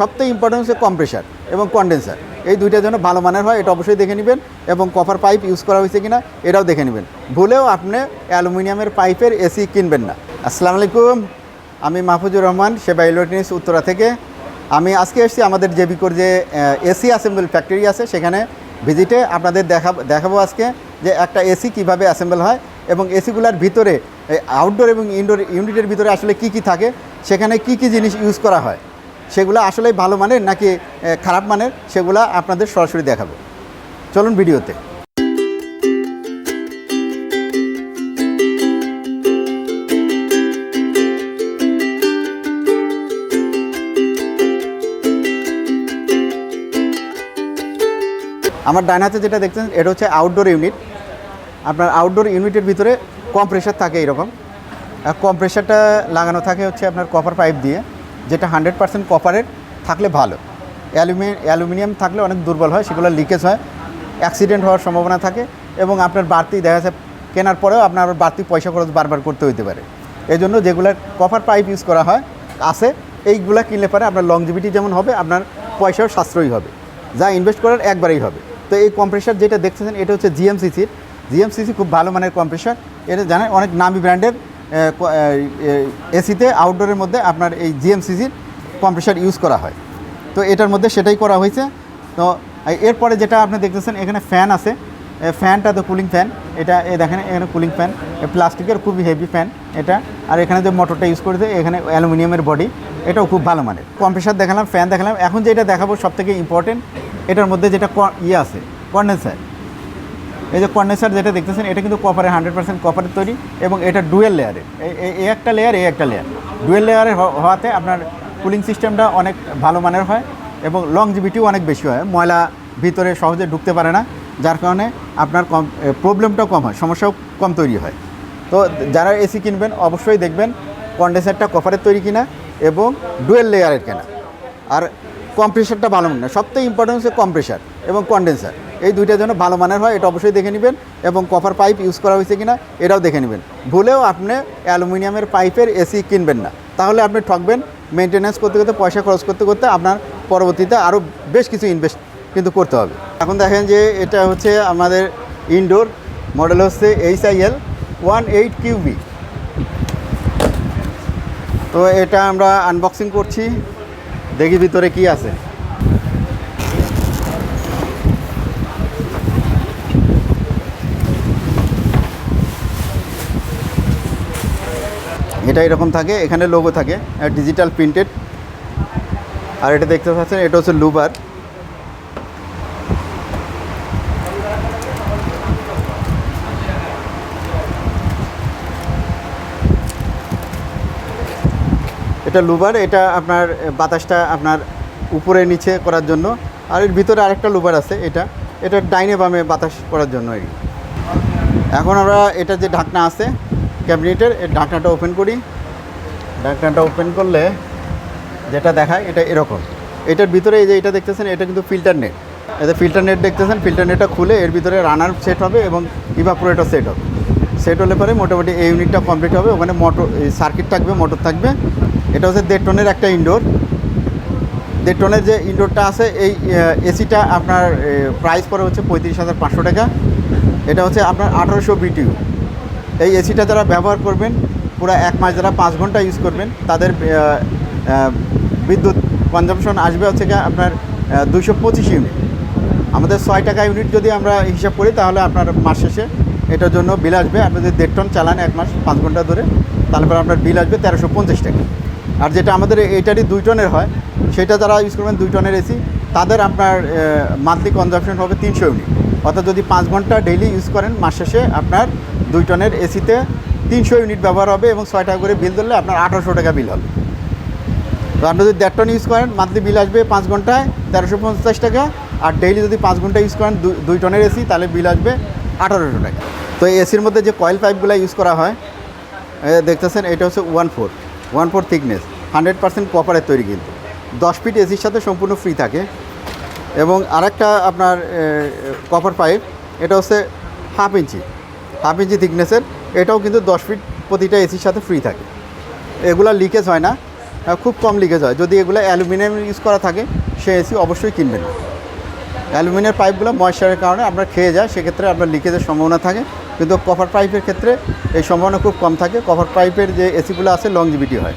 সবথেকে ইম্পর্টেন্ট হচ্ছে কম্প্রেসার এবং কন্ডেন্সার, এই দুইটার জন্য ভালো মানের হয়, এটা অবশ্যই দেখে নেবেন। এবং কপার পাইপ ইউজ করা হয়েছে কিনা এটাও দেখে নেবেন। ভুলেও আপনি অ্যালুমিনিয়ামের পাইপের এসি কিনবেন না। আসসালামু আলাইকুম, আমি মাহফুজুর রহমান, সেবা ইলেকট্রনিক্স উত্তরা থেকে। আমি আজকে এসেছি আমাদের জেভিকোর যে এসি অ্যাসেম্বল ফ্যাক্টরি আছে সেখানে ভিজিটে। আপনাদের দেখাবো আজকে যে একটা এসি কিভাবে অ্যাসেম্বল হয় এবং এসিগুলার ভিতরে আউটডোর এবং ইনডোর ইউনিটের ভিতরে আসলে কি কি থাকে, সেখানে কি কি জিনিস ইউজ করা হয়, সেগুলো আসলে ভালো মানের নাকি খারাপ মানের, সেগুলো আপনাদের সরাসরি দেখাবো। চলুন ভিডিওতে। আমার ডান হাতে যেটা দেখছেন এটা হচ্ছে আউটডোর ইউনিট। আপনার আউটডোর ইউনিটের ভিতরে কম্প্রেসার থাকে এরকম। কম্প্রেসারটা লাগানো থাকে হচ্ছে আপনার কপার পাইপ দিয়ে, যেটা 100% কপারের থাকলে ভালো। অ্যালুমিনিয়াম থাকলে অনেক দুর্বল হয়, সেগুলো লিকেজ হয়, অ্যাক্সিডেন্ট হওয়ার সম্ভাবনা থাকে এবং আপনার বাড়তি দেখা যাচ্ছে কেনার পরেও আপনার বাড়তি পয়সা খরচ বারবার করতে হইতে পারে। এই জন্য যেগুলো কপার পাইপ ইউজ করা হয় আছে, এইগুলো কিনলে পরে আপনার লংজিভিটি যেমন হবে, আপনার পয়সাও সাশ্রয়ী হবে, যা ইনভেস্ট করার একবারেই হবে। তো এই কম্প্রেসার যেটা দেখতেছেন এটা হচ্ছে জিএমসিসি খুব ভালো মানের কম্প্রেসার। এটা জানেন অনেক নামি ব্র্যান্ডের এসিতে আউটডোরের মধ্যে আপনার এই জিএমসিসির কম্প্রেসার ইউজ করা হয়। তো এটার মধ্যে সেটাই করা হয়েছে। তো এরপরে যেটা আপনি দেখতেছেন এখানে ফ্যান আছে, ফ্যানটা তো কুলিং ফ্যান। এটা দেখেন এখানে কুলিং ফ্যান, প্লাস্টিকের খুবই হেভি ফ্যান এটা। আর এখানে যে মোটরটা ইউজ করেছে এখানে অ্যালুমিনিয়ামের বডি, এটাও খুব ভালো মানের। কম্প্রেসার দেখালাম, ফ্যান দেখালাম, এখন যেটা দেখাবো সবথেকে ইম্পর্টেন্ট, এটার মধ্যে যেটা আছে কন্ডেন্সার। এই যে কন্ডেন্সার যেটা দেখতেছেন এটা কিন্তু কপারের 100% কপারের তৈরি এবং এটা ডুয়েল লেয়ারের। এই একটা লেয়ার, এই একটা লেয়ার ডুয়েল লেয়ারের হওয়াতে আপনার কুলিং সিস্টেমটা অনেক ভালো মানের হয় এবং লংজিভিটিও অনেক বেশি হয়। ময়লা ভিতরে সহজে ঢুকতে পারে না, যার কারণে আপনার প্রবলেমটাও কম হয়, সমস্যাও কম তৈরি হয়। তো যারা এসি কিনবেন অবশ্যই দেখবেন কন্ডেন্সারটা কপারের তৈরি কিনা এবং ডুয়েল লেয়ারের কেনা। আর কম্প্রেসারটা ভালো মানের, সবথেকে ইম্পর্টেন্ট হচ্ছে কম্প্রেসার এবং কন্ডেন্সার, এই দুইটার জন্য ভালো মানের হয়, এটা অবশ্যই দেখে নেবেন। এবং কপার পাইপ ইউজ করা হয়েছে কিনা এটাও দেখে নেবেন। ভুলেও আপনি অ্যালুমিনিয়ামের পাইপের এসি কিনবেন না, তাহলে আপনি ঠকবেন। মেনটেন্যান্স করতে করতে, পয়সা খরচ করতে করতে আপনার পরবর্তীতে আরও বেশ কিছু ইনভেস্ট কিন্তু করতে হবে। এখন দেখেন যে এটা হচ্ছে আমাদের ইনডোর মডেল, হচ্ছে HIL 18QB। তো এটা আমরা আনবক্সিং করছি, দেখি ভিতরে কি আছে। এটা এরকম থাকে, এখানে লোগো থাকে ডিজিটাল প্রিন্টেড। আর এটা দেখতে পাচ্ছেন এটা হচ্ছে লুবার। এটা লুবার, এটা আপনার বাতাসটা আপনার উপরে নিচে করার জন্য। আর এর ভিতরে আরেকটা লুবার আছে, এটা ডাইনে বামে বাতাস করার জন্য। এখন আমরা এটা যে ঢাকনা আছে ক্যাবিনেটের, এই ঢাকনাটা ওপেন করি। ঢাকনাটা ওপেন করলে যেটা দেখায় এটা এরকম। এটার ভিতরে এই যে এটা দেখতেছেন এটা কিন্তু ফিল্টার নেট। এটা ফিল্টার নেট দেখতেছেন, ফিল্টার নেটটা খুলে এর ভিতরে রানার সেট হবে এবং ইভাপোরেটর সেট হবে। সেট হলে পরে মোটামুটি এই ইউনিটটা কমপ্লিট হবে। ওখানে মোটর সার্কিট থাকবে, মোটর থাকবে। এটা হচ্ছে 1.5 টনের একটা ইনডোর। 1.5 টনের যে ইনডোরটা আছে, এই এসিটা আপনার প্রাইস পড়ে হচ্ছে 35,500 টাকা। এটা হচ্ছে আপনার 1800 BTU। এই এসিটা যারা ব্যবহার করবেন পুরো 1 মাস, যারা 5 ঘন্টা ইউজ করবেন, তাদের বিদ্যুৎ কনজাম্পশন আসবে হচ্ছে আপনার 225 ইউনিট। আমাদের 6 টাকা ইউনিট যদি আমরা হিসাব করি, তাহলে আপনার মাস শেষে এটার জন্য বিল আসবে। আপনি যদি 1.5 টন চালান 1 মাস 5 ঘন্টা ধরে, তারপর আপনার বিল আসবে 1350 টাকা। আর যেটা আমাদের এইটারই 2 টনের হয়, সেটা যারা ইউজ করবেন 2 টনের এসি, তাদের আপনার মান্থলি কনজাম্পশন হবে 300 ইউনিট। অর্থাৎ যদি 5 ঘন্টা ডেইলি ইউজ করেন, মাস শেষে আপনার 2 টনের এসিতে 300 ইউনিট ব্যবহার হবে এবং 6 টাকা করে বিল ধরলে আপনার 1800 টাকা বিল হবে। তো আপনি যদি 1.5 টন ইউজ করেন, মান্থলি বিল আসবে 5 ঘন্টায় 1350 টাকা। আর ডেইলি যদি 5 ঘন্টা ইউজ করেন 2 টনের এসি, তাহলে বিল আসবে 1800 টাকা। তো এই এসির মধ্যে যে কয়েল পাইপগুলো ইউজ করা হয় দেখতেছেন, এটা হচ্ছে 1/4 থিকনেস, 100% কপারের তৈরি। কিন্তু 10 ফিট এসির সাথে সম্পূর্ণ ফ্রি থাকে। এবং আরেকটা আপনার কপার পাইপ, এটা হচ্ছে হাফ ইঞ্চি থিকনেসের। এটাও কিন্তু 10 ফিট প্রতিটা এসির সাথে ফ্রি থাকে। এগুলো লিকেজ হয় না, খুব কম লিকেজ হয়। যদি এগুলো অ্যালুমিনিয়াম ইউজ করা থাকে সে এসি অবশ্যই কিনবেন না। অ্যালুমিনিয়াম পাইপগুলো ময়েশ্চারের কারণে আপনার খেয়ে যায়, সেক্ষেত্রে আপনার লিকেজের সম্ভাবনা থাকে, কিন্তু কপার পাইপের ক্ষেত্রে এই সম্ভাবনা খুব কম থাকে। কপার পাইপের যে এসিগুলো আছে লংজিভিটি হয়।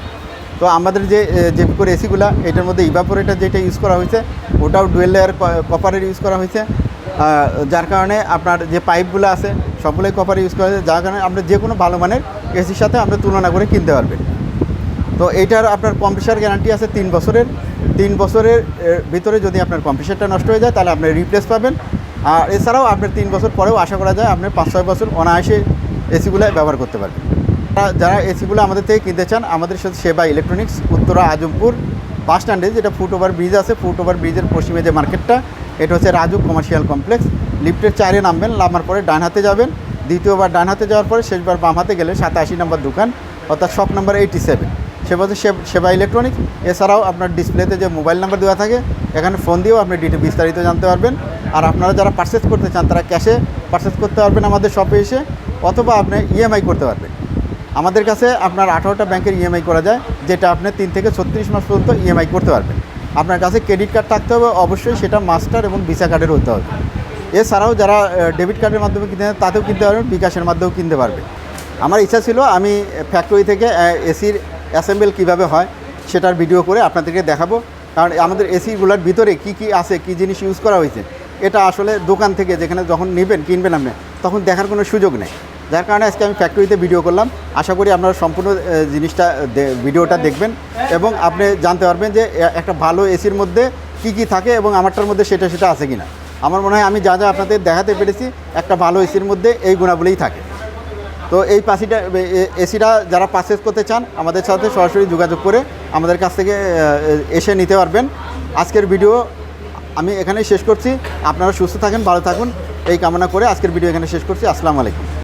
তো আমাদের যে Jvcoর এসিগুলো, এটার মধ্যে ইভাপোরেটর যেটা ইউজ করা হয়েছে ওটাও ডুয়েল লেয়ার কপারের ইউজ করা হয়েছে, যার কারণে আপনার যে পাইপগুলো আছে সবগুলোই কপার ইউজ করা হয়েছে, যার কারণে আপনি যে কোনো ভালো মানের এসির সাথে আপনি তুলনা করে কিনতে পারবেন। তো এইটার আপনার কম্প্রেসার গ্যারান্টি আছে 3 বছরের। 3 বছরের ভিতরে যদি আপনার কম্প্রেসারটা নষ্ট হয়ে যায় তাহলে আপনি রিপ্লেস পাবেন। আর এছাড়াও আপনার 3 বছর পরেও আশা করা যায় আপনি 5-6 বছর অনায়াসে এসিগুলো ব্যবহার করতে পারবেন। যারা এসিগুলো আমাদের থেকে কিনতে চান, আমাদের সাথে সেবা ইলেকট্রনিক্স, উত্তরা আজমপুর বাস স্ট্যান্ডে যেটা ফুটওভার ব্রিজ আছে, ফুটওভার ব্রিজের পশ্চিমে যে মার্কেটটা, এটা হচ্ছে রাজু কমার্শিয়াল কমপ্লেক্স। লিফটের 4-এ নামবেন, নামার পরে ডান হাতে যাবেন, দ্বিতীয়বার ডান হাতে যাওয়ার পরে শেষবার বাম হাতে গেলে 87 নম্বর দোকান, অর্থাৎ শপ নাম্বার 87, সেবা হচ্ছে সেবা ইলেকট্রনিক্স। এছাড়াও আপনার ডিসপ্লেতে যে মোবাইল নাম্বার দেওয়া থাকে, এখানে ফোন দিয়েও আপনি বিস্তারিত জানতে পারবেন। আর আপনারা যারা পারচেস করতে চান তারা ক্যাশে পারচেস করতে পারবেন আমাদের শপে এসে, অথবা আপনি ইএমআই করতে পারবেন। আমাদের কাছে আপনার 18টা ব্যাংকের ইএমআই করা যায়, যেটা আপনি 3 থেকে 36 মাস পর্যন্ত ইএমআই করতে পারবেন। আপনার কাছে ক্রেডিট কার্ড থাকতে হবে অবশ্যই, সেটা মাস্টার এবং ভিসা কার্ডের হতে হবে। এছাড়াও যারা ডেবিট কার্ডের মাধ্যমে কিনতে তাতেও কিনতে পারবেন, বিকাশের মাধ্যমেও কিনতে পারবেন। আমার ইচ্ছা ছিল আমি ফ্যাক্টরি থেকে এসির অ্যাসেম্বল কীভাবে হয় সেটার ভিডিও করে আপনাদেরকে দেখাবো, কারণ আমাদের এসিগুলোর ভিতরে কি কি আছে, কি জিনিস ইউজ করা হয়েছে, এটা আসলে দোকান থেকে যেখানে যখন কিনবেন আপনি, তখন দেখার কোনো সুযোগ নেই। যার কারণে আজকে আমি ফ্যাক্টরিতে ভিডিও করলাম। আশা করি আপনারা সম্পূর্ণ ভিডিওটা দেখবেন এবং আপনি জানতে পারবেন যে একটা ভালো এসির মধ্যে কি কি থাকে এবং আমারটার মধ্যে সেটা আছে কিনা। আমার মনে হয় আমি যা আপনাদের দেখাতে পেরেছি, একটা ভালো এসির মধ্যে এই গুণাবলীই থাকে। তো এই এসিটা যারা পারচেস করতে চান আমাদের সাথে সরাসরি যোগাযোগ করে আমাদের কাছ থেকে এসে নিতে পারবেন। আজকের ভিডিও আমি এখানেই শেষ করছি। আপনারা সুস্থ থাকেন, ভালো থাকুন এই কামনা করে আজকের ভিডিও এখানে শেষ করছি। আসসালামু আলাইকুম।